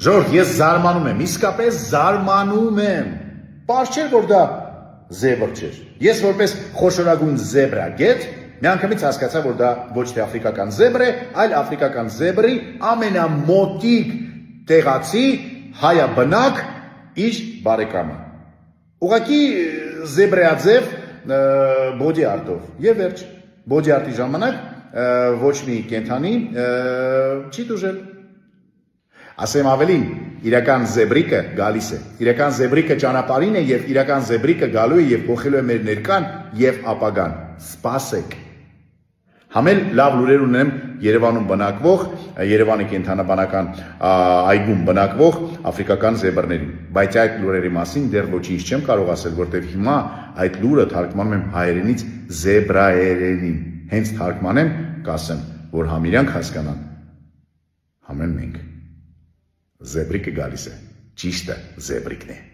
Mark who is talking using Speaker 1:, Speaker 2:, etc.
Speaker 1: Ժողովուրդ, ես զարմանում եմ, իսկապես զարմանում եմ։ Պարզ չէր, որ դա զեբր չէր։ Ես որպես խոշորագույն զեբրագետ մի անգամից հասկացա, որ դա ոչ թե աֆրիկական զեբր է, այլ աֆրիկական զեբրի ամենամոտիկ տեղացի հայաբնակ իր բարեկամը։ Ուղղակի զեբրայաձև բոդի արտով եւ վերջ։ Բոդի արտի ժամանակ ոչ մի կենթանի չի դուժել։ Ասեմ ավելին, իրական զեբրիկը գալիս է, իրական զեբրիկը ճանապարհին է եւ իրական զեբրիկը գալու է եւ փոխելու է մեր ներկան եւ ապագան։ Սպասեք։ Համել լավ լուրեր ունեմ Երևանում բնակվող, Երևանի կենթանաբանական այգում բնակվող աֆրիկական զեբրներին, բայց այդ լուրերի մասին դեռ ոչինչ չեմ կարող ասել, որտեղ հիմա այդ լուրը թարգմանում եմ հայերենից զեբրայերենին։ Հենց թարգմանեմ, կասեմ, որ համ իրանք հասկանան, համ մենք։ Զեբրիկը գալիս է, ճիշտը զեբրիկն է։